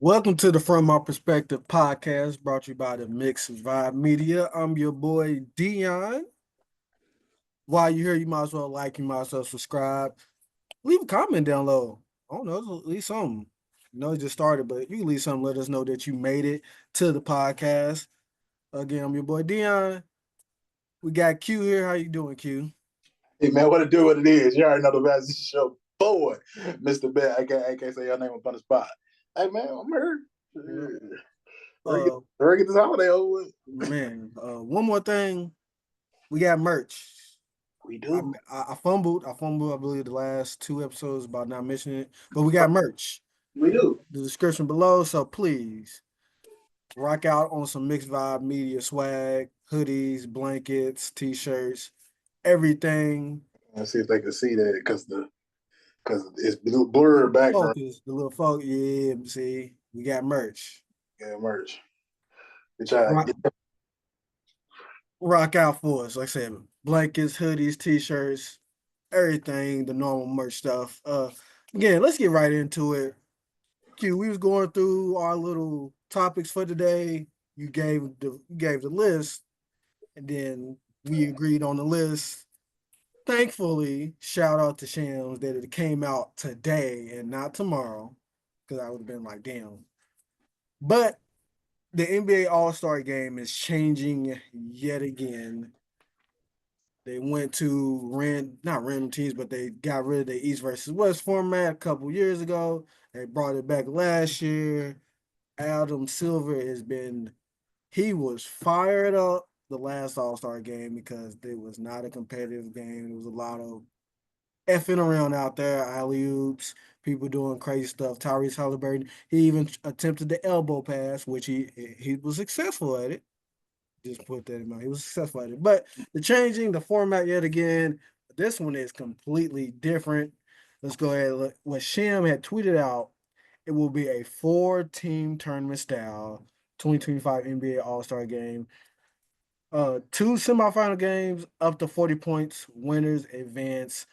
Welcome to the From My Perspective podcast brought to you by the Mix Vibe Media. I'm your boy Deion. While you're here, you might as well like, you might as well subscribe. Leave a comment down low. I don't know, at least something. It just started, but you can leave something, let us know that you made it to the podcast. Again, I'm your boy Deion. We got Q here. How you doing, Q? Hey man, what it do? What it is? You already know the best show, boy, Mr. Ben. I can't say your name up on the spot. Hey man, I'm here. Yeah. Ready to get this holiday over with. One more thing. We got merch. We I, do. I fumbled. I believe, the last two episodes about not mentioning it, but we got merch. We do. The description below. So please rock out on some Mixed Vibe Media swag, hoodies, blankets, t-shirts, everything. Let's see if they can see that because it's blurred background. Focus, the little focus. Yeah, see, we got merch. Yeah, merch. Which I Rock, rock out for us. Like I said, blankets, hoodies, t-shirts, everything, the normal merch stuff. Again, let's get right into it. Q, we was going through our little topics for today. You gave the list, and then we agreed on the list. Thankfully, shout out to Shams that it came out today and not tomorrow, because I would have been like, damn. But the NBA All-Star game is changing yet again. They went to not random teams, but they got rid of the East versus West format a couple years ago. They brought it back last year. Adam Silver he was fired up the last All-Star game because it was not a competitive game. There was a lot of effing around out there, alley-oops, people doing crazy stuff. Tyrese Halliburton, he even attempted the elbow pass, which he was successful at it. Just put that in mind. He was successful at it. But changing the format yet again, this one is completely different. Let's go ahead. Look, what Sham had tweeted out, it will be a 4-team tournament style 2025 NBA All-Star game. Two semifinal games up to 40 points. Winners advance.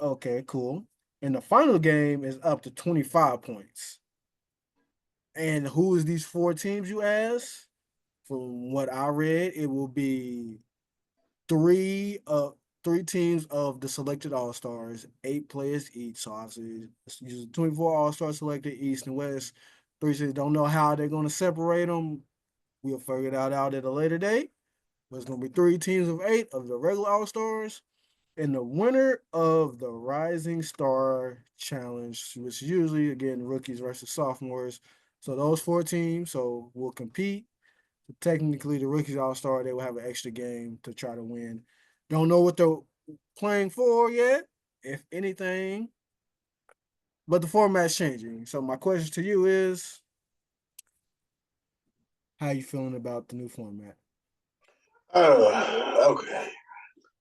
Okay, cool. And the final game is up to 25 points. And who is these 4 teams, you ask? From what I read, it will be three teams of the selected All-Stars, 8 players each. So obviously it's usually 24 All-Stars selected, East and West. Three teams don't know how they're going to separate them. We'll figure that out at a later date. But it's going to be 3 teams of 8 of the regular All-Stars. And the winner of the Rising Star Challenge, which is usually, again, rookies versus sophomores. So those 4 teams, will compete. Technically, the rookies All-Star, they will have an extra game to try to win. Don't know what they're playing for yet, if anything. But the format's changing. So my question to you is, how you feeling about the new format? Okay.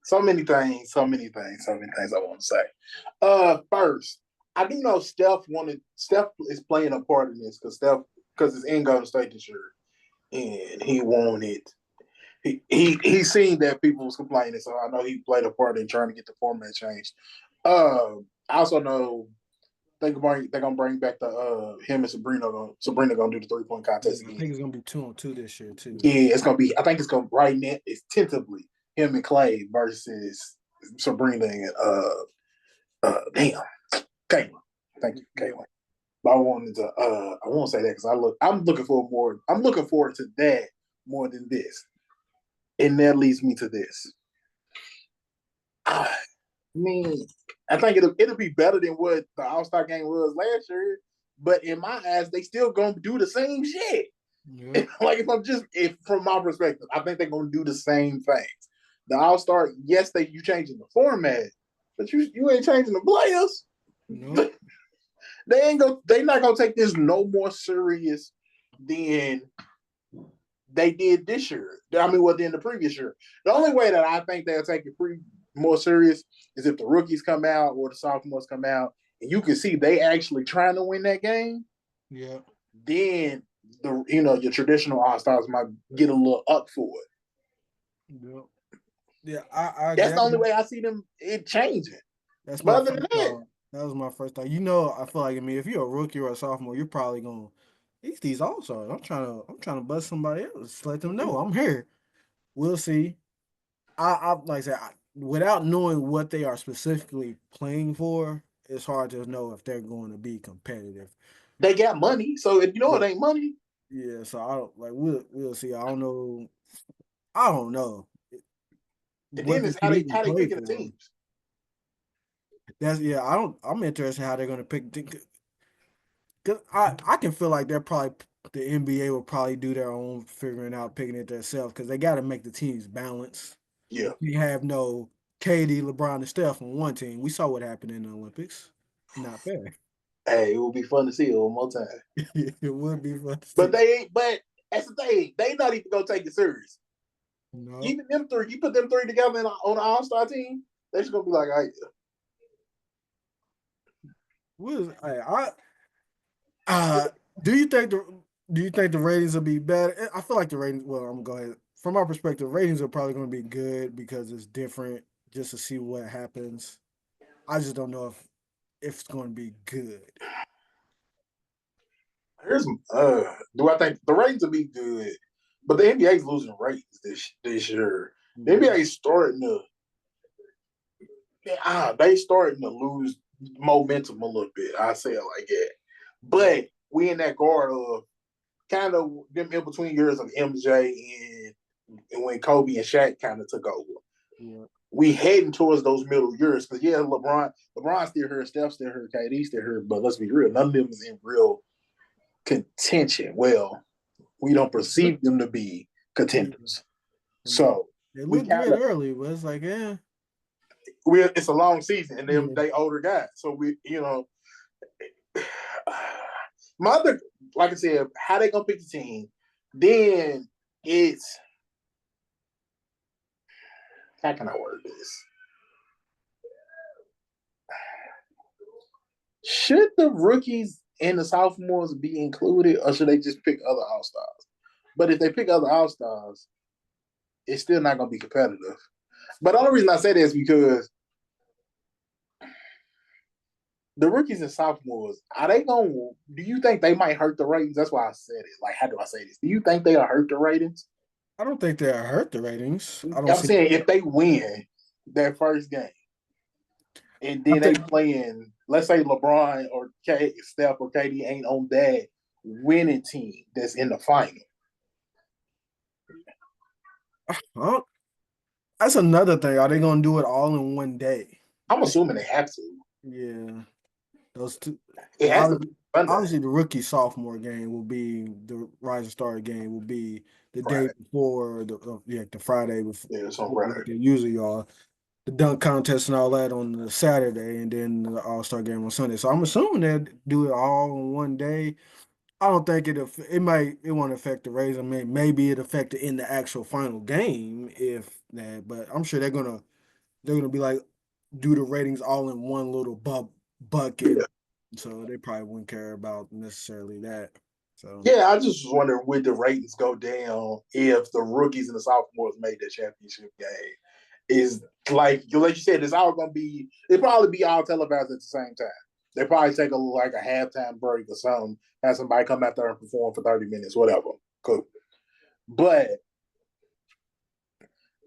So many things I want to say. First, I do know Steph is playing a part in this because it's in Golden State this year. And he wanted he seen that people was complaining, so I know he played a part in trying to get the format changed. I also know they're gonna bring back the him and Sabrina gonna do the 3-point contest I again. think it's gonna be 2-on-2 this year too. Yeah, it's gonna be. I think it's gonna right now. It's tentatively him and Clay versus Sabrina and damn, Caitlin. Thank you, Caitlin. But I wanted to I won't say that because I'm looking forward to that more than this. And that leads me to this. I mean, I think it'll be better than what the All-Star game was last year. But in my eyes, they still gonna do the same shit. Yeah. Like if from my perspective, I think they're gonna do the same things. The All-Star, yes, you changing the format, but you ain't changing the players. No. They not gonna take this no more serious than they did this year. I mean, than the previous year. The only way that I think they'll take it more serious is if the rookies come out or the sophomores come out, and you can see they actually trying to win that game. Yeah. Then your traditional All-Stars might get a little up for it. Yeah. Yeah, that's the only way I see it changing. That's but other than that, That was my first thought. You know, I feel like, I mean, if you're a rookie or a sophomore, you're probably going, these all-stars. I'm trying to bust somebody else. Let them know I'm here. We'll see. I like I said, without knowing what they are specifically playing for, it's hard to know if they're going to be competitive. They got money, so if you know Yeah, it ain't money, yeah. So I don't like. We'll see. I don't know. I don't know and what then they it's can even how they play picking the for. teams. That's yeah. I don't. I'm interested how they're going to pick. Cause I can feel like they're probably the NBA will probably do their own figuring out picking it themselves because they got to make the teams balance. Yeah. You have no KD, LeBron, and Steph on one team. We saw what happened in the Olympics. Not fair. Hey, it would be fun to see it one more time. It would be fun to But see. they ain't. But that's the thing. They not even gonna take it serious. No. Even them three, you put them three together on an All-Star team, they're just gonna be like, "I I uh do you think the ratings will be better? I feel like the ratings, well, I'm going to go ahead. From my perspective, ratings are probably going to be good because it's different just to see what happens. I just don't know if it's going to be good. here's do I think the ratings will be good?" But the NBA's losing ratings this year. The Mhm. NBA's starting to they starting to lose momentum a little bit. I say it like that. But we in that guard of kind of them in between years of MJ and when Kobe and Shaq kind of took over. Yeah. We heading towards those middle years because yeah, LeBron still here, Steph still here, KD still here, but let's be real, none of them is in real contention. Well, we don't perceive them to be Yeah. contenders. I mean, So they we look kind good of early, but it's like, it's a long season and yeah. they older guys. So we my other like I said, how they gonna pick the team, then it's how can I word this? Should the rookies and the sophomores be included, or should they just pick other all stars? But if they pick other all stars, it's still not going to be competitive. But the only reason I say that is because the rookies and sophomores, are they going to, do you think they might hurt the ratings? That's why I said it. Like, how do I say this? Do you think they'll hurt the ratings? I don't think they'll hurt the ratings. I don't I'm see. saying if they win their first game and I then they think playing, let's say LeBron or Steph or KD ain't on that winning team that's in the final. well, that's another thing. Are they going to do it all in one day? I'm assuming they have to. Yeah, those two. It has to be Obviously, Sunday. obviously, the rookie sophomore game will be the Rising Star game will be the day Friday. before the Friday Yeah, it's on before Friday. like they usually are. The dunk contest and all that on the Saturday, and then the All-Star game on Sunday. So I'm assuming they'll do it all in one day. I don't think it won't affect the ratings. I mean, maybe it affected in the actual final game if that, but I'm sure they're gonna be like do the ratings all in one little bucket, Yeah. so they probably wouldn't care about necessarily that. So Yeah, I just was wondering would the ratings go down if the rookies and the sophomores made the championship game? Is like you said, it's all gonna be it probably be all televised at the same time. They probably take a halftime break or something, have somebody come out there and perform for 30 minutes, whatever. Cool. But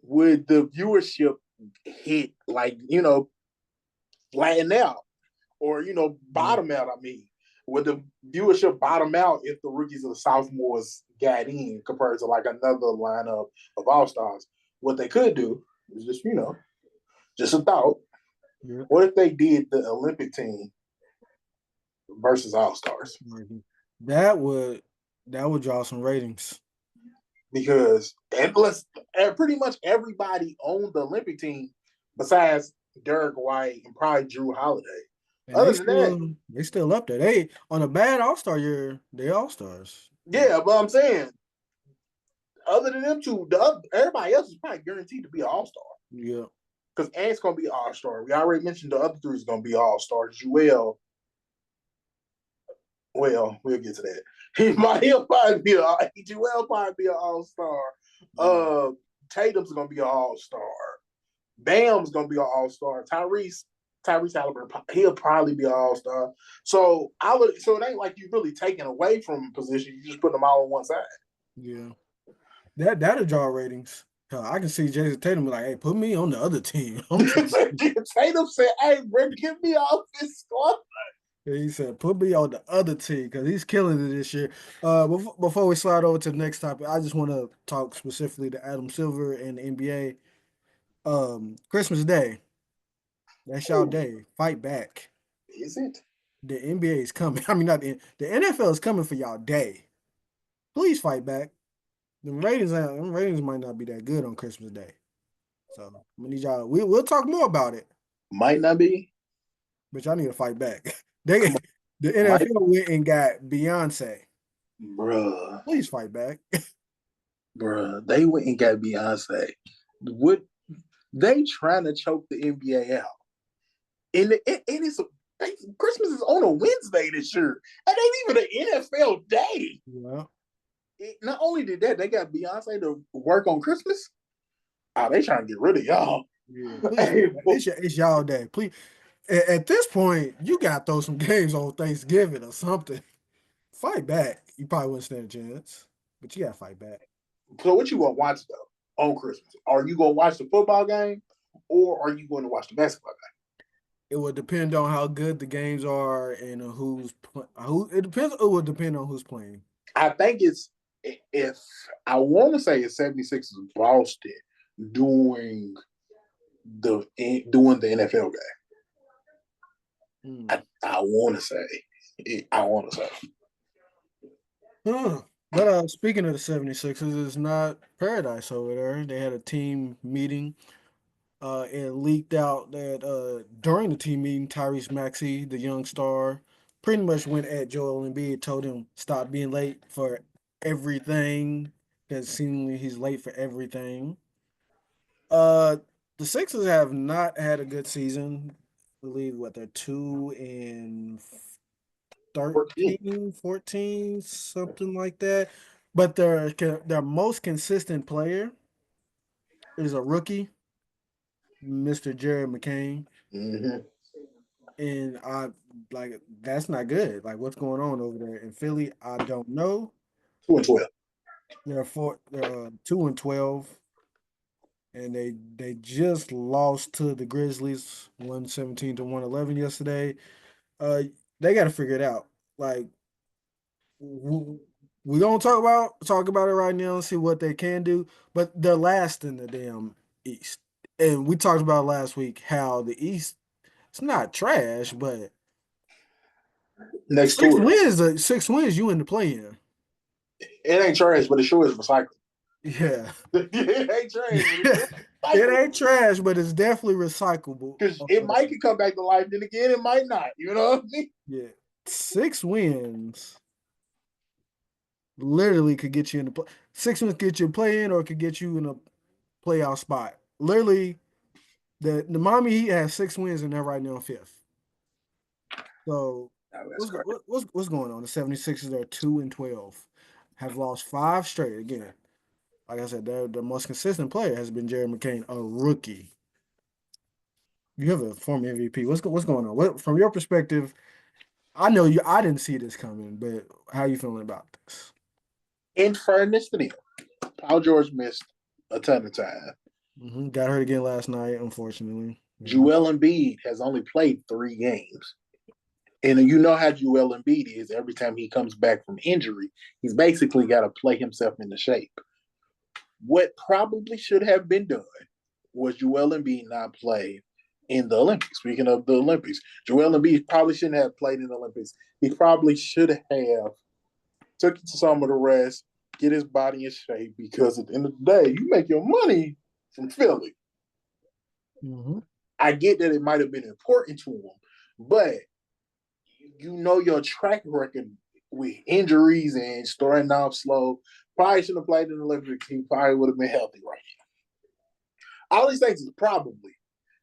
would the viewership hit flatten out or yeah, bottom out? I mean, would the viewership bottom out if the rookies or the sophomores got in compared to like another lineup of all stars? What they could do is just a thought. yeah. What if they did the Olympic team versus all stars? That would that would draw some ratings. Because and pretty much everybody on the Olympic team besides Derek White and probably Drew Holiday. And Other than that, they still up there. They on a bad All-Star year, they All-Stars. yeah, but I'm saying other than them two, everybody else is probably guaranteed to be an all star. Yeah. Because Ant's gonna be an all star. We already mentioned the other three is gonna be all stars. Joel, well, we'll get to that. He'll probably be Joel probably be an all star. Yeah. Tatum's gonna be an all star. Bam's gonna be an all star. Tyrese. Tyrese Halliburton, he'll probably be an all-star. So it ain't like you really taking away from position. You just put them all on one side. Yeah. That'll draw ratings. Hell, I can see Jason Tatum like, hey, put me on the other team. Tatum said, hey, bro, get me off this squad. He said, put me on the other team because he's killing it this year. Before we slide over to the next topic, I just want to talk specifically to Adam Silver and the NBA. Christmas Day, that's y'all day. Fight back. Is it? The NBA is coming. I mean, not the NFL is coming for y'all day. Please fight back. The ratings might not be that good on Christmas Day. So we need y'all. We'll talk more about it, Might not be. but y'all need to fight back. The Might, NFL went and got Beyonce. bruh. Please fight back. Bruh, they went and got Beyonce. What they trying to choke the NBA out. And it is Christmas is on a Wednesday this year. It ain't even an NFL day. Yeah. Not only did that, they got Beyonce to work on Christmas. Oh, they trying to get rid of y'all. Yeah. It's y'all day. Please. At this point, you got to throw some games on Thanksgiving or something. Fight back. You probably wouldn't stand a chance, but you got to fight back. So what you gonna watch though on Christmas? Are you gonna watch the football game, or are you going to watch the basketball game? It would depend on how good the games are and who. It depends. It would depend on who's playing. I think it's if I want to say it's 76ers Boston doing the NFL game. I want to say. I want to say. But speaking of the 76ers, it's not paradise over there. They had a team meeting. It leaked out that during the team meeting, Tyrese Maxey, the young star, pretty much went at Joel Embiid, told him stop being late for everything. Because seemingly he's late for everything. Uh, the Sixers have not had a good season. I believe what they're 2-13, 14, something like that. But their most consistent player is a rookie, Mr. Jared McCain. Mm-hmm. And I like that's not good. Like what's going on over there in Philly? I don't know. 2-12. They're 2-12. And they just lost to the Grizzlies 117-111 yesterday. They got to figure it out. Like we gonna talk about it right now and see what they can do. But they're last in the damn East, and we talked about last week how the East it's not trash, but Next to it. 6 wins you in the play in. It ain't trash, but it sure is recycled. Yeah, it ain't trash. It ain't trash, but it's definitely recyclable. Because it might could come back to life, then again, it might not. You know what I mean? Yeah, 6 wins literally could get you in the play. 6 wins get you a play in, or it could get you in a playoff spot. Literally, the Miami Heat has 6 wins and they're right now fifth. So what's going on? The 76ers are 2-12, have lost 5 straight. Again, like I said, the most consistent player has been Jared McCain, a rookie. You have a former MVP. What's going on? What from your perspective? I know you. I didn't see this coming, but how are you feeling about this? In fairness to them, Paul George missed a ton of time. Got hurt again last night, unfortunately. Joel Embiid has only played 3 games. And you know how Joel Embiid is. Every time he comes back from injury, he's basically got to play himself into shape. What probably should have been done was Joel Embiid not play in the Olympics. Speaking of the Olympics, Joel Embiid probably shouldn't have played in the Olympics. He probably should have took it to some of the rest, get his body in shape, because at the end of the day, you make your money from Philly. Mm-hmm. I get that it might have been important to him, but you know your track record with injuries and starting off slow. Probably shouldn't have played in the Olympics. He probably would have been healthy right now. All these things is probably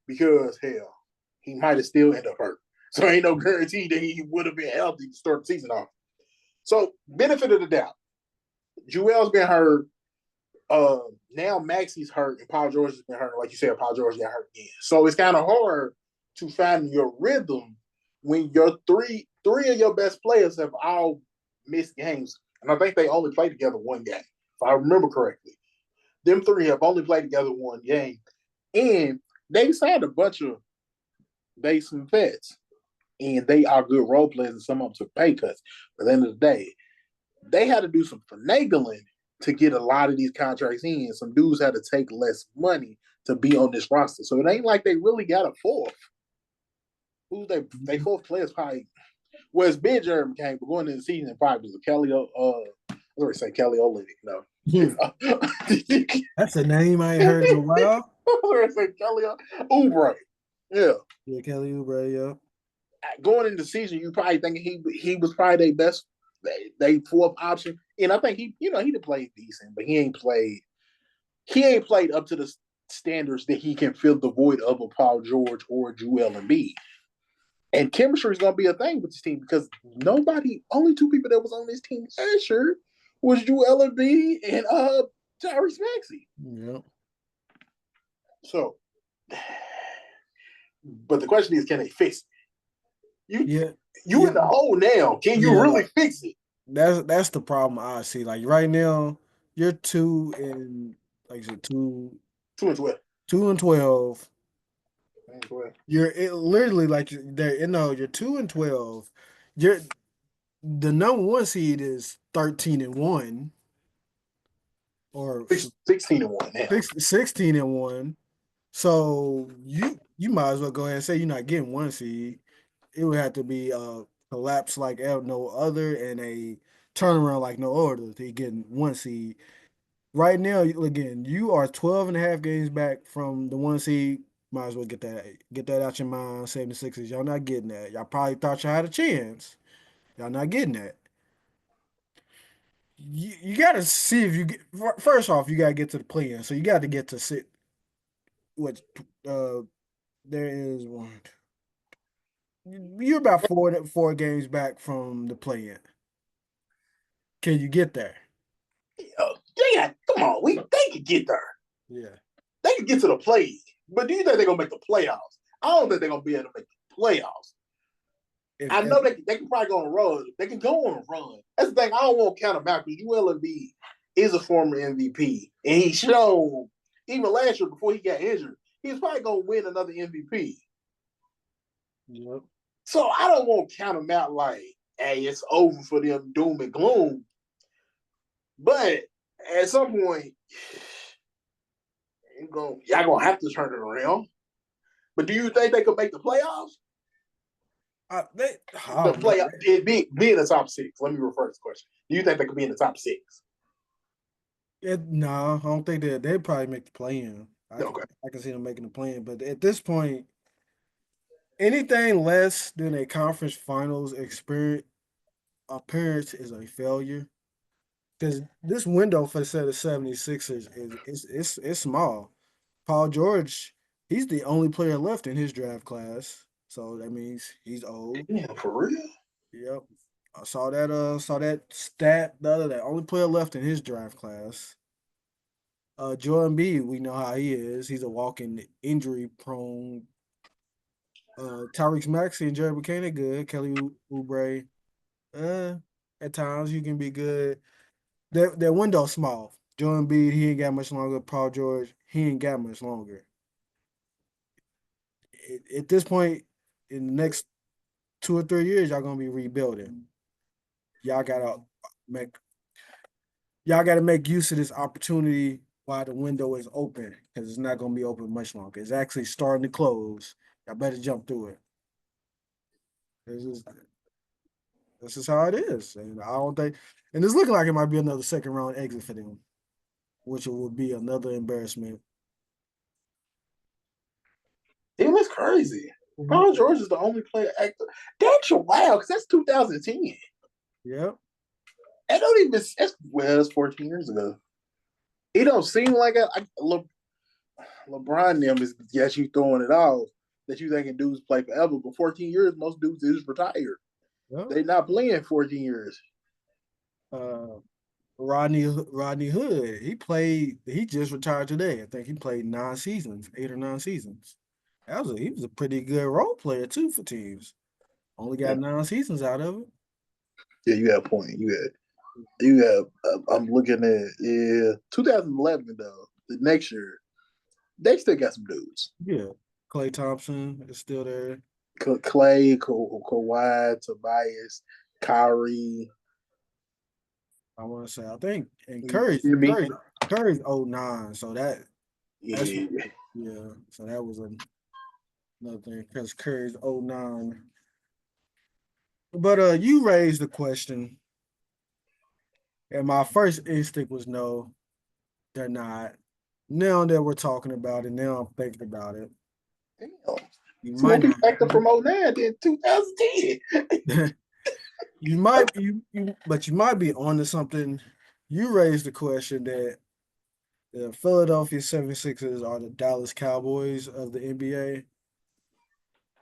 because, hell, he might have still ended up hurt. So ain't no guarantee that he would have been healthy to start the season off. So, benefit of the doubt. Joel's been hurt. Now Maxey's hurt and Paul George has been hurt. Like you said, Paul George got hurt again. So it's kind of hard to find your rhythm when your three of your best players have all missed games. And I think they only played together one game, if I remember correctly. Them three have only played together one game. And they signed a bunch of basement vets. And they are good role players, and some of them took pay cuts. But at the end of the day, they had to do some finagling to get a lot of these contracts in. Some dudes had to take less money to be on this roster. So it ain't like they really got a fourth. Who's they fourth players probably well, it's Ben Jeremy McCain, but going into the season it probably was a Kelly I was going to say Kelly Olynyk, no. That's a name I ain't heard in a while. I was going to say Kelly Oubre. Yeah. Yeah, Kelly Oubre, yeah. Going into the season, you probably thinking he was probably their best, they fourth option. And I think he did play decent, but he ain't played up to the standards that he can fill the void of a Paul George or Joel Embiid. And chemistry is going to be a thing with this team because only two people that was on this team last year was Joel Embiid and Tyrese Maxey. Yep. So, but the question is, can they fix it? You in the hole now. Can you really fix it? That's the problem I see. Like right now, you're 2 and like you said, 2-12. 2-12. You're literally like you're 2-12. You're the number one seed is 13-1. Or 16-1 now. 16-1. So you might as well go ahead and say you're not getting one seed. It would have to be a collapse like no other and a turnaround like no other to getting one seed. Right now, again, you are 12 and a half games back from the one seed. Might as well get that out your mind. 76ers, y'all not getting that. Y'all probably thought y'all had a chance. Y'all not getting that. You got to see if you get. First off, you got to get to the play-in. So you got to get to sit. What? There is one. You're about four games back from the play-in. Can you get there? Yeah, come on. They could get there. Yeah. They could get to the play. But do you think they're going to make the playoffs? I don't think they're going to be able to make the playoffs. I know they can probably go on a run. They can go on a run. That's the thing. I don't want to count them out because Joel Embiid is a former MVP. And he showed, even last year before he got injured, he was probably going to win another MVP. Yep. So I don't want to count them out like, hey, it's over for them, doom and gloom. But at some point, y'all going to have to turn it around. But do you think they could make the playoffs? The playoff, be in the top 6. Let me rephrase the question. Do you think they could be in the top 6? No, I don't think they'd probably make the play-in. I can see them making the play-in, but at this point, anything less than a conference finals appearance is a failure. Because this window for the set of 76ers is small. Paul George, he's the only player left in his draft class. So that means he's old. Yeah, for real? Yep. I saw that stat the other day. Only player left in his draft class. Joel Embiid, we know how he is. He's a walking injury prone. Tyrese Maxey and Jerry McCain are good. Kelly Oubre, at times you can be good. Their window's small. Joel Embiid, he ain't got much longer. Paul George, he ain't got much longer. At this point, in the next 2 or 3 years, y'all gonna be rebuilding. Y'all gotta make use of this opportunity while the window is open because it's not gonna be open much longer. It's actually starting to close. Y'all better jump through it. This is how it is, and I don't think. And it's looking like it might be another second round exit for them, which would be another embarrassment. It was crazy. Paul George is the only player actor. That's wild because that's 2010. Yep. I don't even. It's 14 years ago. It don't seem like LeBron them is you throwing it off that you thinking dudes play forever, but 14 years most dudes is retired. Yep. They're not playing 14 years. Rodney Hood, he just retired today. I think he played 9 seasons, 8 or 9 seasons. He was a pretty good role player too for teams. Only Yeah, got 9 seasons out of it. yeah, you got a point. You have. I'm looking at 2011 though. The next year, they still got some dudes. Yeah. Klay Thompson is still there. Clay, Kawhi, Tobias, Kyrie, I want to say, I think, and Jimmy. Curry's '09. So that's Yeah, yeah. So that was another thing because Curry's '09. But you raised the question, and my first instinct was no, they're not. Now that we're talking about it, now I'm thinking about it. damn. You Some more might people not. acting from '09 than 2010. But you might be onto something. You raised the question that the Philadelphia 76ers are the Dallas Cowboys of the NBA.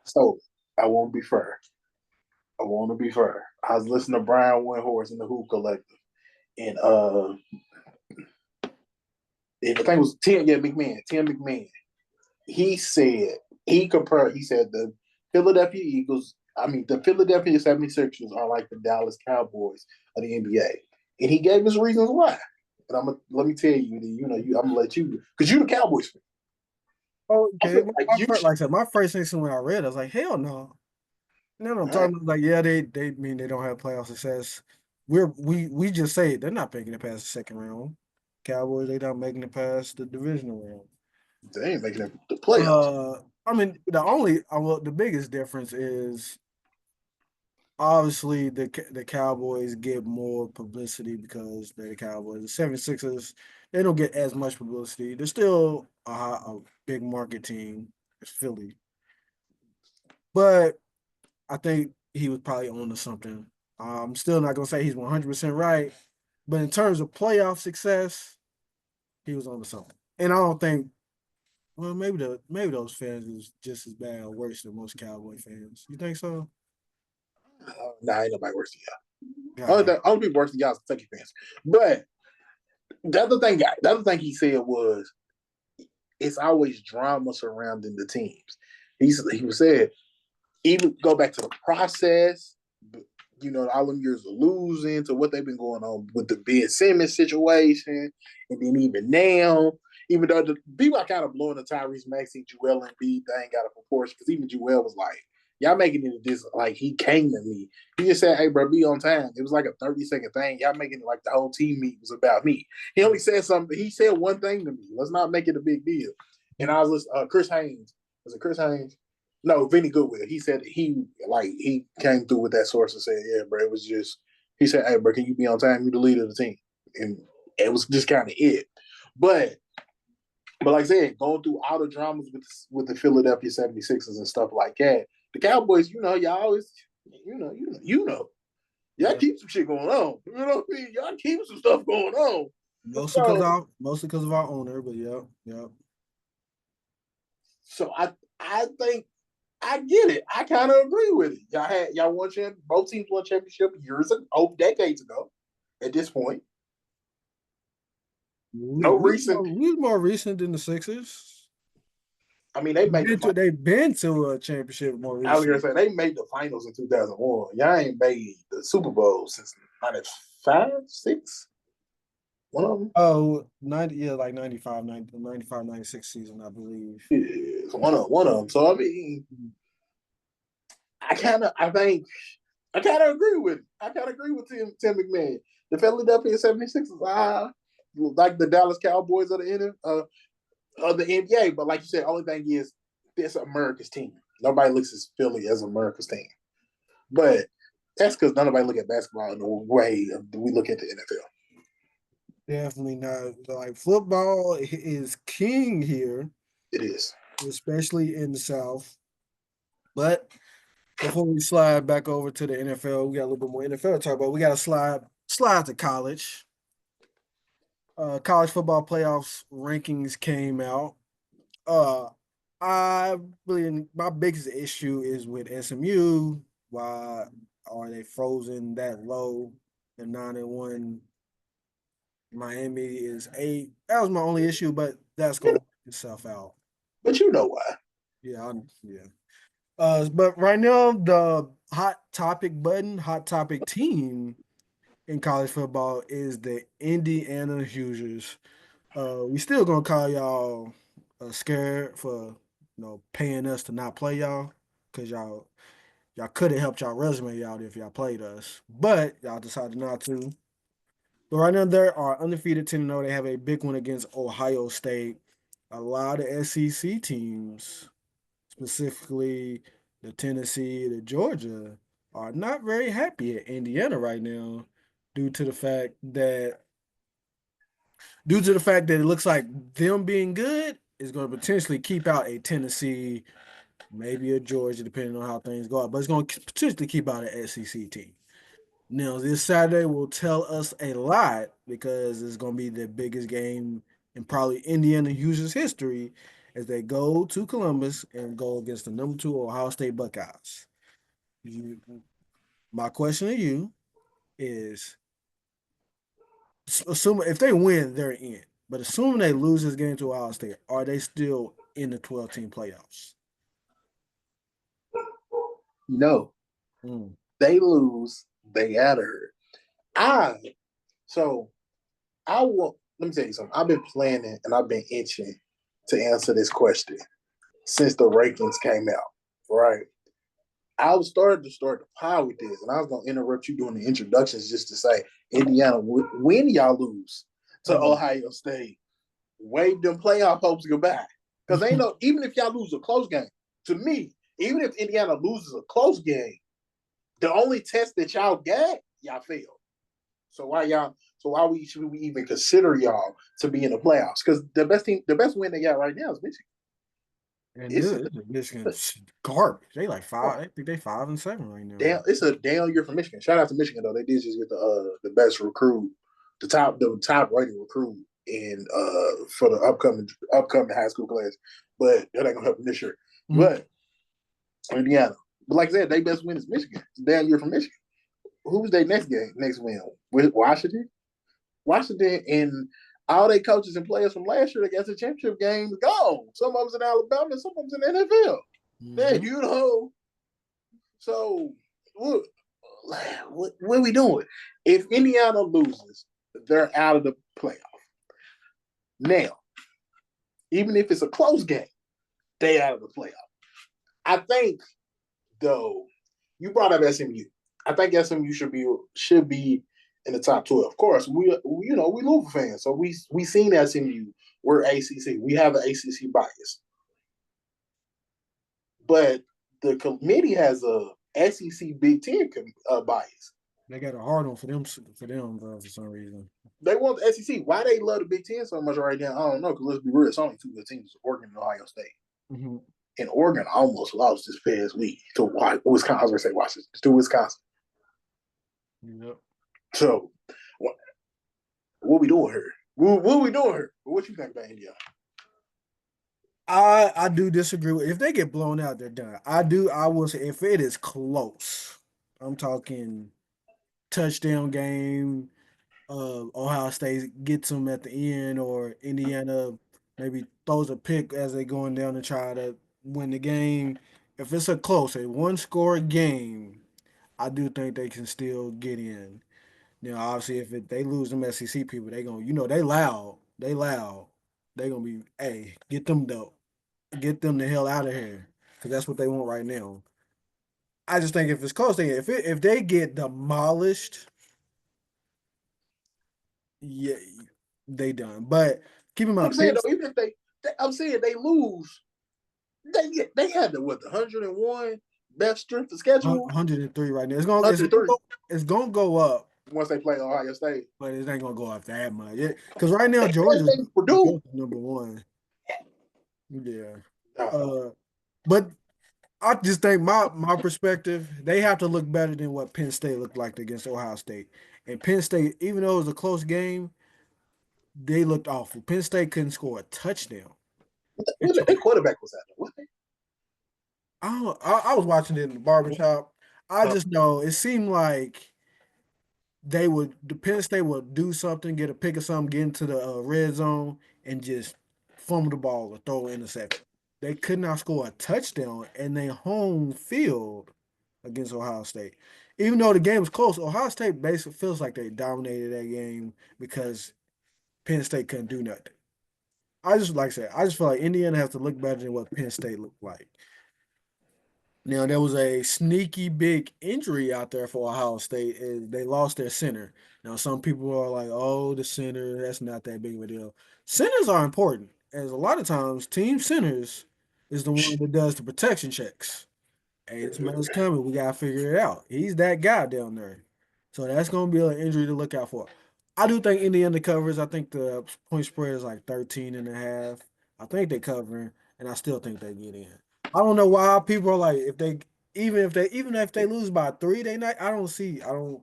So I won't be fair. I want to be fair. I was listening to Brian Windhorst in the Hoop Collective, and I think it was Tim McMahon. He said he said the Philadelphia Eagles, the Philadelphia 76ers are like the Dallas Cowboys of the NBA. And he gave us reasons why. And let me tell you, I'm gonna let you because you're the Cowboys fan. Oh, I okay. feel like you Like I said, my first instinct when I read it, I was like, hell no. No, no, I'm right. talking about like, yeah, they mean they don't have playoff success. We just say they're not making it past the second round. Cowboys, they not making it past the divisional round. They ain't making it the playoffs. I mean, well, the biggest difference is obviously the Cowboys get more publicity because they're the Cowboys. The 76ers, they don't get as much publicity. They're still a big market team. It's Philly, but I think he was probably on to something. I'm still not gonna say he's 100% right, but in terms of playoff success, he was on to something. And I don't think, well, maybe those fans is just as bad or worse than most Cowboy fans. You think so? Nah, ain't nobody worse than y'all. God, Only people worse than y'all is Kentucky fans. But the other thing he said was it's always drama surrounding the teams. He said even go back to the process, all them years of losing to what they've been going on with the Ben Simmons situation, and then even now, even though the people are kind of blowing the Tyrese Maxey, Joel Embiid thing out of proportion, because even Joel was like, y'all making it this like he came to me. He just said, "Hey, bro, be on time." It was like a 30-second thing. Y'all making it like the whole team meet was about me. He only said something. He said one thing to me. Let's not make it a big deal. And I was listening. Chris Haynes. Was it Chris Haynes? No, Vinny Goodwill. He said he came through with that source and said, "Yeah, bro, it was just." He said, "Hey, bro, can you be on time? You the leader of the team," and it was just kind of it. But like I said, going through all the dramas with the Philadelphia 76ers and stuff like that, the Cowboys, y'all always, y'all yeah. keep some shit going on. You know what I mean? Y'all keep some stuff going on. So, Mostly because of our owner, but yeah, yeah. I think I get it. I kind of agree with it. Y'all won both teams won championship decades ago. At this point, no recent. We was more recent than the Sixers. I mean, they made the final. They've been to a championship more I was gonna recent. say they made the finals in 2001. Y'all ain't made the Super Bowl since '95, '6. One of them. Oh, 90, yeah, like 95, 90, 95, 96 season, I believe. Yeah, one of them. So I mean, I kind of agree with it. I kind of agree with Tim McMahon. The Philadelphia 76ers are like the Dallas Cowboys of the NBA. But like you said, only thing is this America's team. Nobody looks at Philly as America's team. But that's because nobody look at basketball in the way we look at the NFL. Definitely not. Like football is king here, It is. especially in the South. But before we slide back over to the NFL, we got a little bit more NFL to talk about. We got to slide to college. College football playoffs rankings came out. Uh, I really my biggest issue is with SMU. Why are they frozen that low? They're 9-1. Miami is 8. That was my only issue, but that's gonna work itself out. But you know why. Yeah. But right now the hot topic team in college football is the Indiana Hoosiers. We still gonna call y'all scared for paying us to not play y'all because y'all could have helped y'all resume out if y'all played us, but y'all decided not to. But right now they are undefeated 10-0. They have a big one against Ohio State. A lot of SEC teams, specifically the Tennessee, the Georgia, are not very happy at Indiana right now due to the fact that it looks like them being good is going to potentially keep out a Tennessee, maybe a Georgia, depending on how things go out. But it's going to potentially keep out an SEC team. Now, this Saturday will tell us a lot because it's going to be the biggest game in probably Indiana Hoosiers history as they go to Columbus and go against the number 2 Ohio State Buckeyes. You, my question to you is, assuming if they win, they're in. But assuming they lose this game to Ohio State, are they still in the 12-team playoffs? No, Mm. they lose, they out of her. I so I will. Let me tell you something. I've been planning and I've been itching to answer this question since the rankings came out. Right. I was started to start the pod with this, and I was going to interrupt you doing the introductions just to say, Indiana, when y'all lose to Mm. Ohio State, wave them playoff hopes goodbye. Because ain't no, even if y'all lose a close game, to me, even if Indiana loses a close game, the only test that y'all got, y'all failed. So why y'all? So should we even consider y'all to be in the playoffs? Because the best team, the best win they got right now is Michigan. And It's a this Michigan's garbage. They like five. I think they 5-7 right now. down. It's a down year for Michigan. Shout out to Michigan though. They did just get the best recruit, the top rated recruit in for the upcoming high school class. But that ain't gonna help them this year. Mm-hmm. But Indiana. But like I said, they best win is Michigan. It's a down year for Michigan. Who's their next win? With Washington? Washington and all their coaches and players from last year that got the championship games gone. Some of them's in Alabama and some of them's in the NFL. Man, Mm-hmm. you know. So what are we doing? If Indiana loses, they're out of the playoff. Now, even if it's a close game, they out of the playoff. I think though, you brought up SMU. I think SMU should be in the top 12. Of course, we Louisville fans, so we seen SMU. We're ACC. We have an ACC bias, but the committee has a SEC Big Ten bias. They got a hard on for them for some reason. They want the SEC. Why they love the Big Ten so much right now? I don't know. Because let's be real, it's only two good teams: Oregon and Ohio State. Mm-hmm. And Oregon almost lost this past week to Wisconsin. I was going to say Washington to Wisconsin. Yep. So what we doing here? What we doing here? What you think about Indiana? I do disagree with if they get blown out, they're done. I will say if it is close, I'm talking touchdown game, Ohio State gets them at the end, or Indiana maybe throws a pick as they going down to try to win the game. If it's a 1-score game, I do think they can still get in. Now, obviously, they lose them SEC people, they gonna they gonna be hey get them the hell out of here because that's what they want right now. I just think if it's close, if they get demolished, yeah, they done. But keep in I'm mind, saying though, even if I'm saying they lose, they had the 101 best strength of schedule, 103 right now. 103 It's gonna go up, once they play Ohio State. but it ain't gonna go up that much. Because right now They play Georgia's maybe Purdue. number one. Yeah. Uh, Uh, but I just think my perspective, they have to look better than what Penn State looked like against Ohio State. And Penn State, even though it was a close game, they looked awful. Penn State couldn't score a touchdown. It took their quarterback was out there. I was watching it in the barbershop. I just know it seemed like the Penn State would do something, get a pick or something, get into the red zone, and just fumble the ball or throw an interception. they could not score a touchdown in their home field against Ohio State. Even though the game was close, Ohio State basically feels like they dominated that game because Penn State couldn't do nothing. I just like I said, I just feel like Indiana has to look better than what Penn State looked like. Now there was a sneaky big injury out there for Ohio State, and they lost their center. Now some people are like, "Oh, the center, that's not that big of a deal." Centers are important, as a lot of times team centers is the one that does the protection checks. Hey, this man's coming. We gotta figure it out. He's that guy down there. So that's gonna be an injury to look out for. I do think Indiana covers. I think the point spread is like 13 and a half. I think they covering, and I still think they get in. I don't know why people are like if they even if they lose by three, they not I don't see how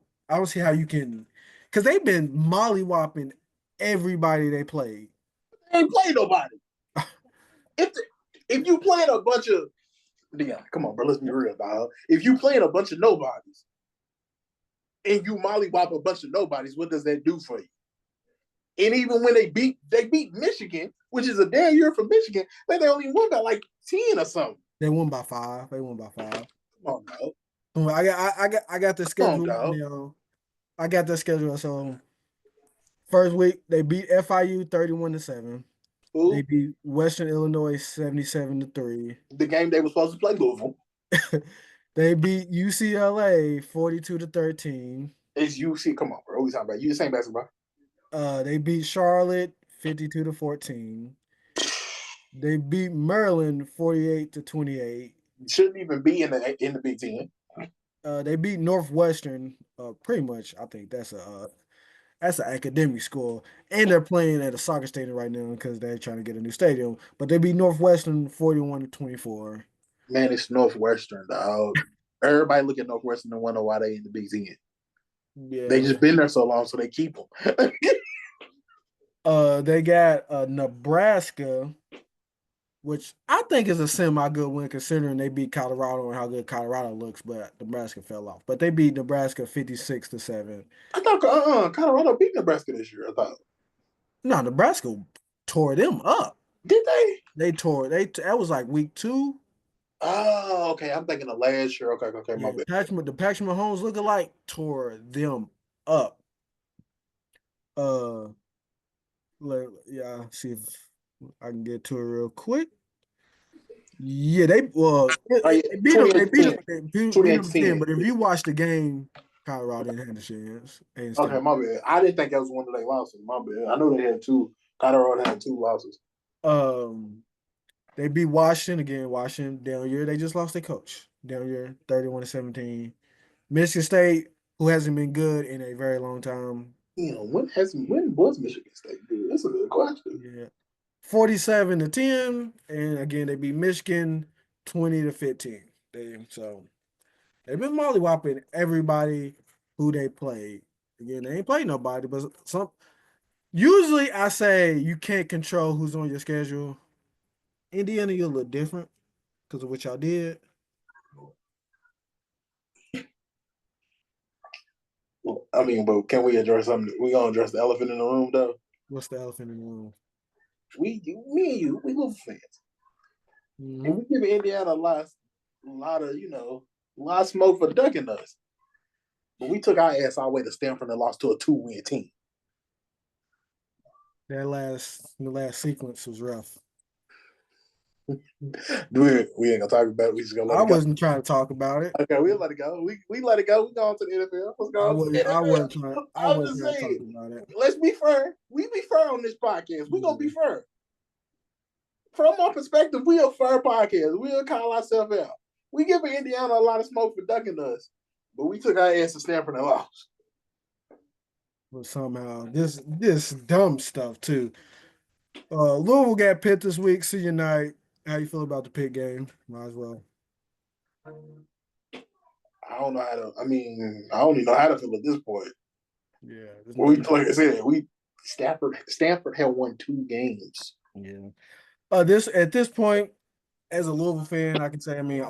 you can because they've been mollywhopping everybody they played. They ain't play nobody. If if you playing a bunch of Deion, come on, bro, let's be real, dog. If you playing a bunch of nobodies and you mollywop a bunch of nobodies, what does that do for you? And even when they beat Michigan, which is a damn year for Michigan, they only won by like 10 or something. They won by 5. They won by 5. Come on, dog. I got the Come on, schedule dog. now. I got the schedule. So first week they beat FIU 31-7. They Who? beat Western Illinois 77-3. The game they were supposed to play Louisville. They beat UCLA 42-13. It's UC. Come on, bro. What we talking about? You the same basketball. They beat Charlotte 52-14. They beat Maryland 48-28. Shouldn't even be in the Big Ten. They beat Northwestern. Pretty much, I think that's an academic score, and they're playing at a soccer stadium right now because they're trying to get a new stadium. But they beat Northwestern 41-24. Man, it's Northwestern, dog. Everybody look at Northwestern and wonder why they in the Big Ten. They Yeah. just been there so long, so they keep them. They got Nebraska, which I think is a semi-good win considering they beat Colorado and how good Colorado looks, but Nebraska fell off. But they beat Nebraska 56-7. I thought Colorado beat Nebraska this year. I thought. No, Nebraska tore them up. Did they? That was like week 2. Oh, okay. I'm thinking of last year. Okay, my Yeah, bad. the Patrick Mahomes lookalike tore them up. See if I can get to it real quick. Yeah, they beat them. They beat them. Beat them 10. But if you watch the game, Colorado didn't have the chance. Okay, my bad. I didn't think that was one of their losses. My bad. I know they had 2. Colorado had 2 losses. They beat Washington again. Washington down year. They just lost their coach down year, 31-17. Michigan State, who hasn't been good in a very long time. When was Michigan State good? That's a good question. Yeah. 47-10. And again, they beat Michigan 20-15. They've been mollywhopping everybody who they played. Again, they ain't played nobody, but usually I say you can't control who's on your schedule. Indiana, you're a little different because of what y'all did. Well, I mean, but can we address something? We gonna address the elephant in the room, though. What's the elephant in the room? Me and you, we love fans, and we give Indiana a lot of smoke for ducking us. But we took our ass all the way to Stanford and lost to a 2-win team. The last sequence was rough. We ain't gonna talk about it. We just gonna let it go. I wasn't trying to talk about it. Okay, we'll let it go. We let it go. We go on to the NFL. Let's go. I wasn't trying to talk about it. Let's be fair. We be fair on this podcast. We gonna be fair. From our perspective, we a fair podcast. We'll call ourselves out. We give Indiana a lot of smoke for ducking us, but we took our ass to Stanford and lost. But somehow this dumb stuff too. Louisville got Pitt this week. Senior night. How you feel about the Pitt game? Might as well. I don't know how to. I mean, I don't even know how to feel at this point. Yeah. Like I said, Stanford had won 2 games. Yeah. At this point, as a Louisville fan, I can say, I mean,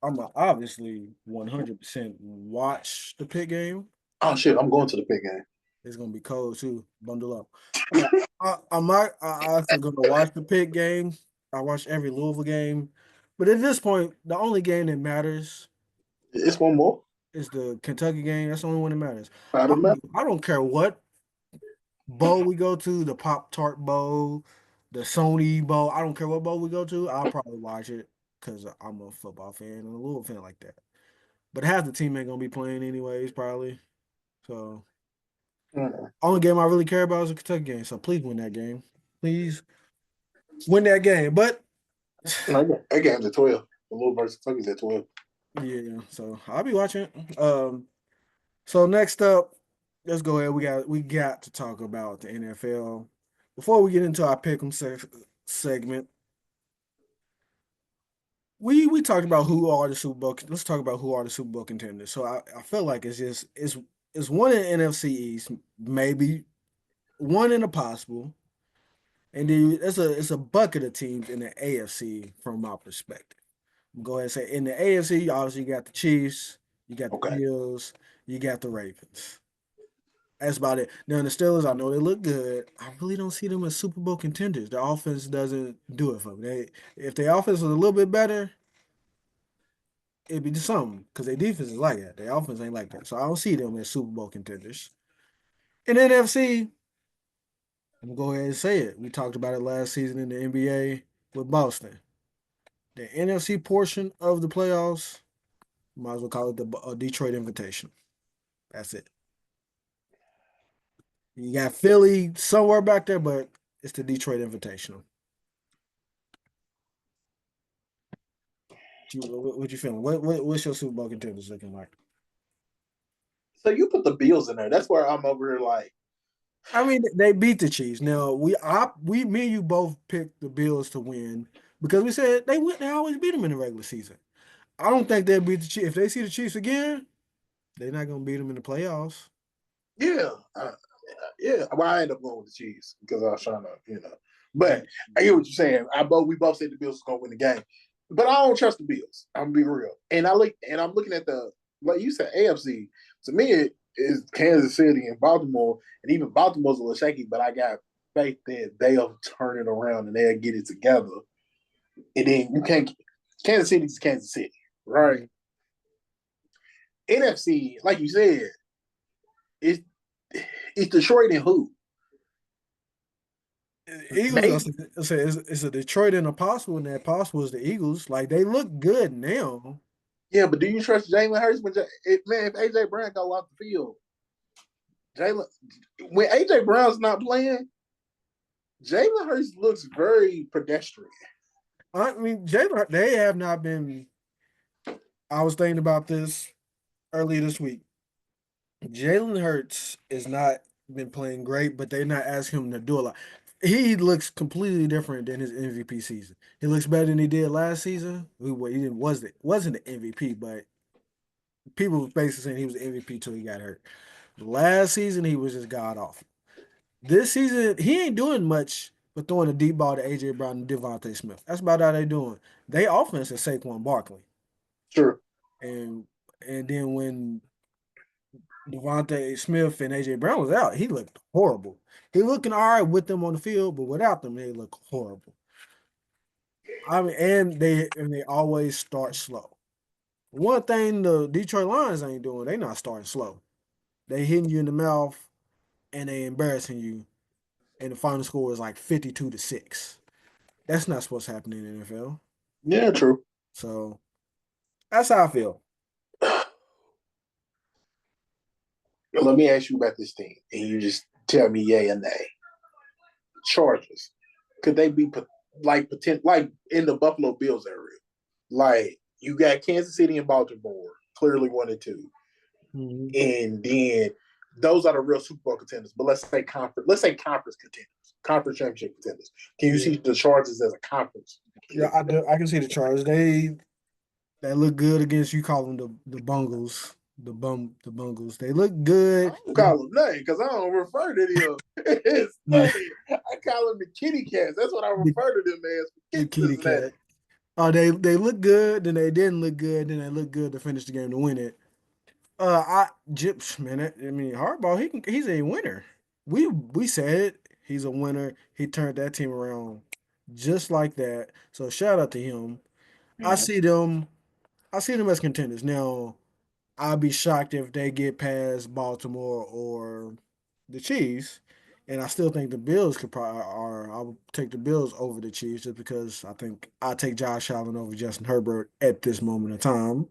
I'm obviously 100% watch the Pitt game. Oh shit! I'm going to the Pitt game. It's gonna be cold too. Bundle up. I'm also gonna watch the Pitt game. I watch every Louisville game. But at this point, the only game that matters It's one more. is the Kentucky game. That's the only one that matters. I I don't know. I don't care what bowl we go to, the Pop Tart Bowl, the Sony Bowl. I don't care what bowl we go to. I'll probably watch it because I'm a football fan and a Louisville fan like that. But half the team ain't gonna be playing anyways, probably. So Mm. only game I really care about is the Kentucky game. So please win that game. Please win that game. But That game's at 12. The Louisville versus Kentucky's at 12. yeah, so I'll be watching. So next up, let's go ahead. We got to talk about the NFL. Before we get into our pick'em segment, we talked about who are the Super Bowl. Let's talk about who are the Super Bowl contenders. So I feel like it's one in NFC East, maybe one in a possible, and then it's a bucket of teams in the AFC from my perspective. Go ahead and say in the AFC, obviously you got the Chiefs, you got the Okay. Bills, you got the Ravens. That's about it. Now the Steelers, I know they look good. I really don't see them as Super Bowl contenders. Their offense doesn't do it for me. If their offense was a little bit better, it'd be just something because their defense is like that. Their offense ain't like that. So I don't see them as Super Bowl contenders. In the NFC, I'm gonna go ahead and say it. We talked about it last season in the NBA with Boston. The NFC portion of the playoffs, might as well call it the Detroit Invitation. That's it. You got Philly somewhere back there, but it's the Detroit Invitational. What you feeling? What's your Super Bowl contenders looking like? So you put the Bills in there. That's where I'm over here like, I mean, they beat the Chiefs. Now me and you both picked the Bills to win because we said they win. They always beat them in the regular season. I don't think they'll beat the Chiefs if they see the Chiefs again. They're not gonna beat them in the playoffs. yeah, yeah. Well, I ended up going with the Chiefs because I was trying to. But I hear what you're saying. We both said the Bills was gonna win the game, but I don't trust the Bills. I'm gonna be real. And I'm looking at the like you said AFC. To me, it is Kansas City and Baltimore, and even Baltimore's a little shaky. But I got faith that they'll turn it around and they'll get it together. And then you can't. Kansas City's Kansas City, right? Mhm. NFC, like you said, it's it's Detroit and who? Eagles, Maybe. it's a Detroit and a possible, and that possible is the Eagles. Like they look good now. Yeah, but do you trust Jalen Hurts if AJ Brown go off the field? Jalen when AJ Brown's not playing, Jalen Hurts looks very pedestrian. I mean, Jalen, they have not been. I was thinking about this earlier this week. Jalen Hurts is not been playing great, but they're not asking him to do a lot. He looks completely different than his MVP season. He looks better than he did last season. He didn't wasn't the MVP, but people were basically saying he was the MVP till he got hurt. Last season he was just god awful. This season he ain't doing much but throwing a deep ball to AJ Brown and Devontae Smith. That's about all they doing. They offense is Saquon Barkley, Sure. and then when Devontae Smith and AJ Brown was out, he looked horrible. He looking all right with them on the field, but without them, they look horrible. I mean, and they always start slow. One thing the Detroit Lions ain't doing, they not starting slow. They hitting you in the mouth and they embarrassing you, and the final score is like 52-6. That's not supposed to happen in the NFL. Yeah, true. So that's how I feel. Let me ask you about this team, and you just tell me yay or nay. Chargers, could they be like in the Buffalo Bills area? Like you got Kansas City and Baltimore, clearly 1 and 2. Mhm. And then those are the real Super Bowl contenders. But let's say conference contenders, conference championship contenders. Can you Yeah, see the Chargers as a conference? yeah, I can see the Chargers. They look good against you. Call them the Bungles, the Bungles. They look I good. don't call them nothing because I don't refer to them. It's Yeah, funny. I call them the kitty cats. That's what I the, refer to them as. the kitty Kittens and cat. Oh, they look good. Then they didn't look good. Then they look good to finish the game to win it. Jips, man. I mean, Harbaugh. He's a winner. We said it. He's a winner. He turned that team around just like that. So shout out to him. I Mhm. see them. I see them as contenders. Now, I'd be shocked if they get past Baltimore or the Chiefs. And I still think the Bills could probably, or I would take the Bills over the Chiefs just because I think I take Josh Allen over Justin Herbert at this moment in time.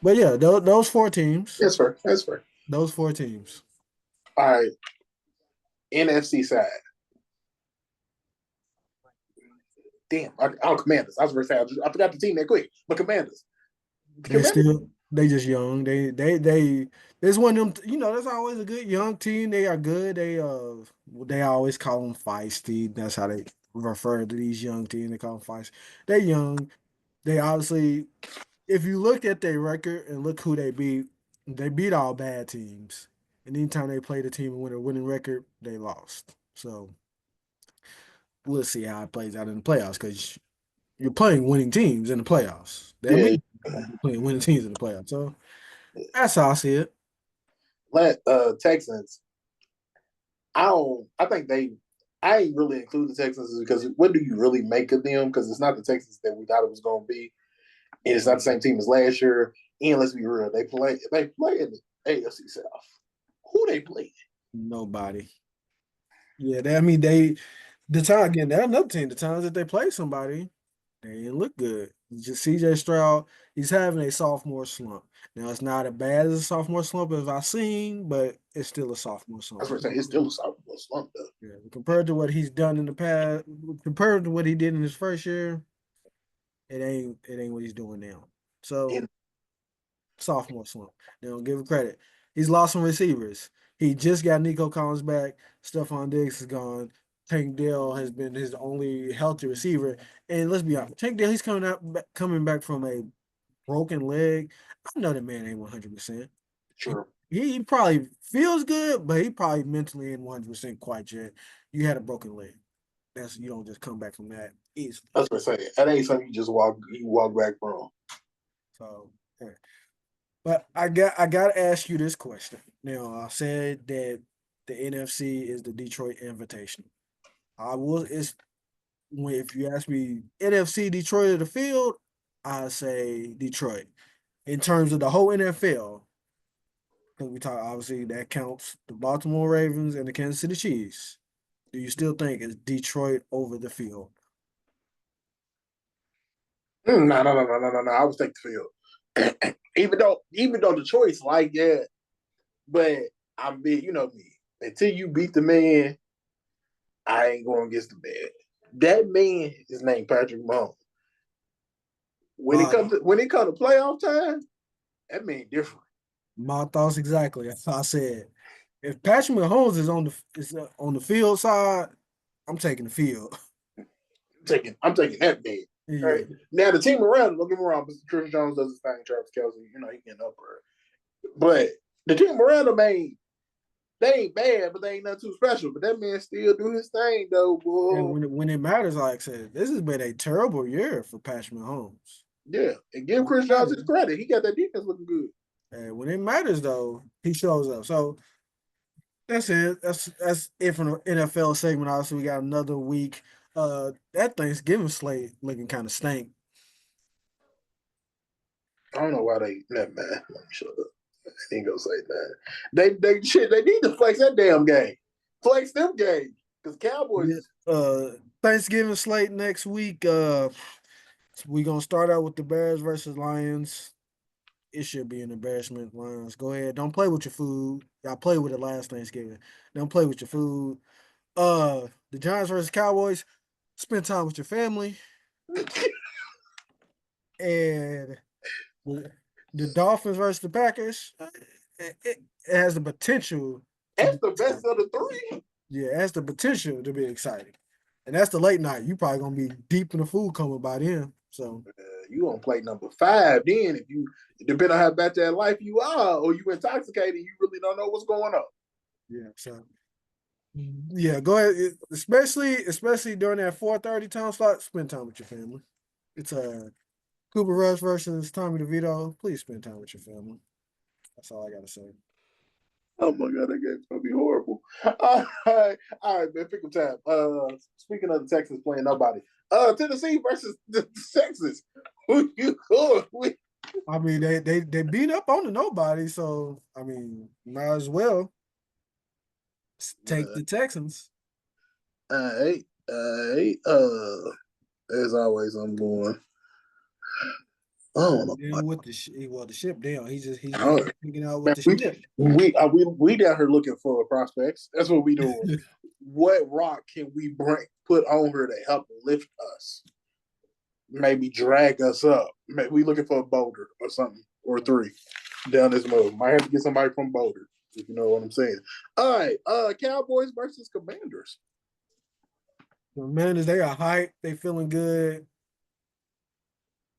But yeah, those four teams, That's fair. That's fair. those four teams. All right. NFC side. Damn, Commanders. I was going to say, I forgot the team that quick, but Commanders. The Commanders. They just young. They there's one of them, there's always a good young team. They are good. They always call them feisty. That's how they refer to these young teams. They call them feisty. They're young. They obviously, if you look at their record and look who they beat all bad teams. And anytime they played a team with a winning record, they lost. So we'll see how it plays out in the playoffs because you're playing winning teams in the playoffs. That Yeah. means you're playing winning teams in the playoffs. So that's how I see it. Texans. I think I ain't really include the Texans because what do you really make of them? Because it's not the Texans that we thought it was going to be, and it's not the same team as last year. And let's be real, they play in the AFC South. Who they play? Nobody. Yeah, the time again, they're another team. The times that they play somebody, they didn't look good. Just CJ Stroud, he's having a sophomore slump. Now it's not as bad as a sophomore slump as I've seen, but it's still a sophomore I was slump. going to say it's still a sophomore slump though. Yeah, compared to what he's done in the past, compared to what he did in his first year, it ain't what he's doing now. So And sophomore slump. Now give him credit. He's lost some receivers. He just got Nico Collins back. Stephon Diggs is gone. Tank Dell has been his only healthy receiver. And let's be honest, Tank Dell, he's coming back from a broken leg. I know the man ain't 100%. He, sure, he probably feels good, but he probably mentally ain't 100% quite yet. You had a broken leg. You don't just come back from that easily. I was going to say that ain't something you walk back from. So yeah. But I gotta ask you this question. Now I said that the NFC is the Detroit Invitation. I will it's if you ask me NFC Detroit of the field, I say Detroit. In terms of the whole NFL, because we talk obviously that counts the Baltimore Ravens and the Kansas City Chiefs. Do you still think it's Detroit over the field? No, no, no, no, no, no, no. I would take the field. even though the choice like that, but I'm big. You know me. Until you beat the man, I ain't going against the man. That man is named Patrick Mahomes. When it My comes to playoff time, that man different. my thoughts exactly. That's how I said. If Patrick Mahomes is on the field side, I'm taking the field. I'm taking that man. All Yeah. right. Now the team around, don't get me wrong, Chris Jones does his thing, Travis Kelsey, he getting up there. But the team around him they ain't bad, but they ain't nothing too special. But that man still do his thing though, And boy. when it matters, like I said, this has been a terrible year for Patrick Mahomes. Yeah. And give When it Chris Jones his matters, credit. He got that defense looking good. and when it matters though, he shows up. So that's it. That's it from the NFL segment. Obviously, we got another week. That Thanksgiving slate looking kind of stank. I don't know why man. Let me shut up. I ain't gonna say that. They need to flex that damn game. Flex them games. Because Yeah. Cowboys, Thanksgiving slate next week. We gonna start out with the Bears versus Lions. It should be an embarrassment. Lions, go ahead. Don't play with your food. Y'all played with it last Thanksgiving. Don't play with your food. The Giants versus Cowboys. Spend time with your family. And the Dolphins versus the Packers. It has the potential to that's be the best exciting. of the three. Yeah, it has the potential to be exciting. And that's the late night. You probably gonna be deep in the food coma by then. So You gonna play number 5 then if you depending on how bad that life you are, or you intoxicated, you really don't know what's going on. yeah, so yeah, go ahead. Especially during that 4:30 time slot, spend time with your family. It's Cooper Rush versus Tommy DeVito. Please spend time with your family. That's all I gotta say. Oh my god, that game's gonna be horrible. All right, man. Pick up time. Speaking of the Texans playing nobody, Tennessee versus the Texans. Who you going with? I mean, they beat up on the nobody, so I mean, might as well take the Texans. All right, all right. As always, I'm going. I don't know. Dealing with the ship down. He's Oh, been hanging out with man, the ship. we down here looking for prospects. That's what we doing. What rock can we put on her to help lift us? Maybe drag us up. Maybe we looking for a boulder or something or three down this road. Might have to get somebody from Boulder, if you know what I'm saying. All right, Cowboys versus Commanders. The Commanders, they are hype. They feeling good.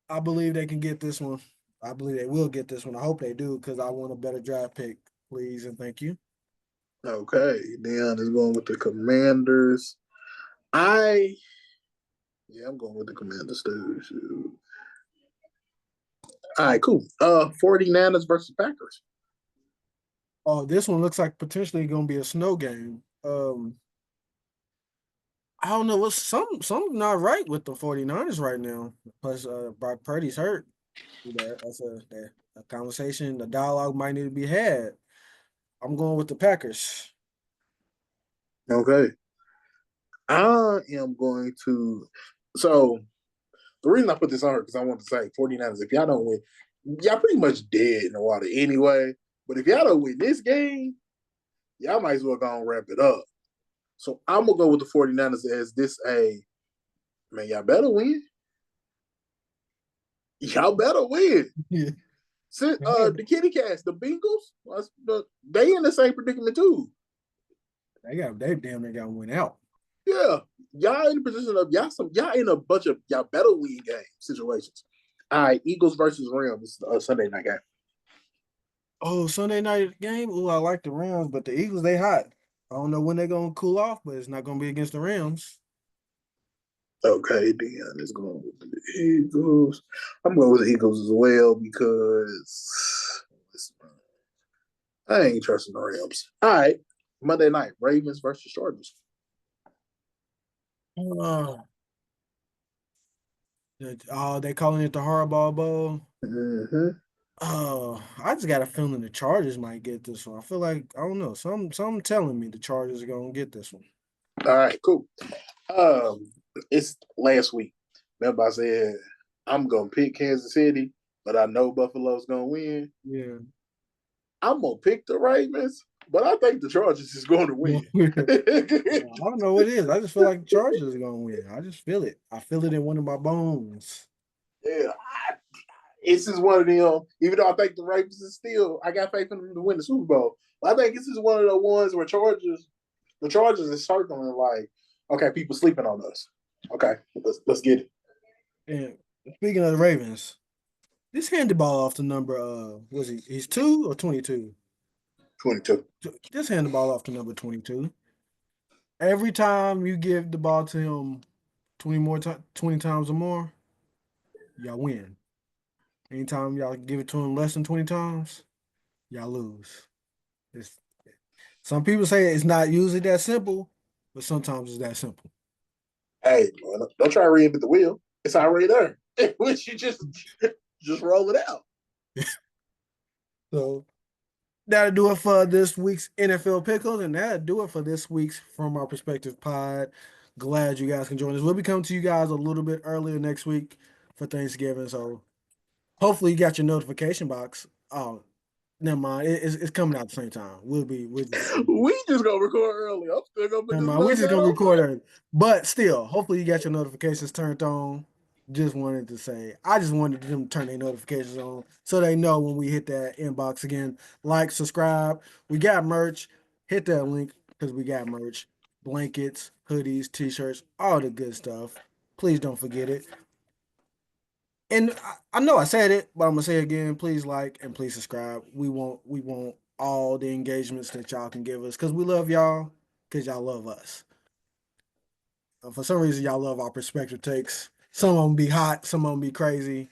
I believe they can get this one. I believe they will get this one. I hope they do because I want a better draft pick, please and thank you. Okay, Deion is going with the Commanders. I Yeah, I'm going with the Commanders too. Shoot. All right, cool. 49ers versus Packers. Oh, this one looks like potentially going to be a snow game. I don't know what's something not right with the 49ers right now. Plus, Brock Purdy's hurt. That's a conversation, a dialogue might need to be had. I'm going with the Packers. Okay. I am going to. So the reason I put this on her because I want to say 49ers, if y'all don't win, y'all pretty much dead in the water anyway. But if y'all don't win this game, y'all might as well go and wrap it up. So I'm going to go with the 49ers as this man, y'all better win. Y'all better win. Yeah. Since, the Kitty Cats, the Bengals, they in the same predicament too. They damn near got win out. Yeah, y'all in the position of y'all in a bunch of y'all better win game situations. All right, Eagles versus Rams, Sunday night game. Oh, Sunday night game. Oh, I like the Rams, but the Eagles they hot. I don't know when they're gonna cool off, but it's not gonna be against the Rams. Okay, Deion is going with the Eagles. I'm going with the Eagles as well because I ain't trusting the Rams. All right, Monday night, Ravens versus Chargers. Oh, they calling it the Hardball Bowl. Mm-hmm. Oh, I just got a feeling the Chargers might get this one. I feel like I don't know. Some telling me the Chargers are gonna get this one. All right, cool. Um, it's last week. Remember, I said I'm gonna pick Kansas City, but I know Buffalo's gonna win. Yeah. I'm gonna pick the Ravens, but I think the Chargers is going to win. I don't know what it is. I just feel like the Chargers are gonna win. I just feel it. I feel it in one of my bones. Yeah, it's just one of them. Even though I think the Ravens is still, I got faith in them to win the Super Bowl. But I think this is one of the ones where the Chargers is circling like, okay, people sleeping on us. Okay, let's get it. And speaking of the Ravens, this hand the ball off to number was he's 2 or 22? 22. Just hand the ball off to number 22. Every time you give the ball to him 20 times or more, y'all win. Anytime y'all give it to him less than 20 times, y'all lose. It's, some people say it's not usually that simple, but sometimes it's that simple. Hey, man, don't try to reinvent the wheel. It's already there. Which you just roll it out. So that'll do it for this week's NFL Pickles, and that'll do it for this week's From Our Perspective pod. Glad you guys can join us. We'll be coming to you guys a little bit earlier next week for Thanksgiving, so hopefully you got your notification box. Oh, never mind. It's coming out at the same time. We'll just We just gonna record early. I'm still gonna put never this mind. We're left just side gonna on. record it. But still, hopefully you got your notifications turned on. Just wanted to say, I just wanted them to turn their notifications on so they know when we hit that inbox again. Like, subscribe. We got merch. Hit that link because we got merch. Blankets, hoodies, t-shirts, all the good stuff. Please don't forget it. And I know I said it, but I'm gonna say it again. Please like and please subscribe. We want all the engagements that y'all can give us because we love y'all because y'all love us. For some reason, y'all love our perspective takes. Some of them be hot, some of them be crazy.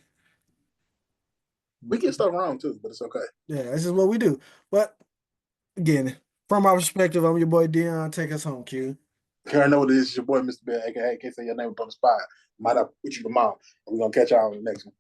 We get stuff wrong too, but it's okay. Yeah, this is what we do. But Again, from my perspective, I'm your boy Deion. Take us home, Q. I know this is your boy, Mr. Bill, aka can't say your name up on the spot. Might not put you tomorrow. We're gonna catch y'all on the next one.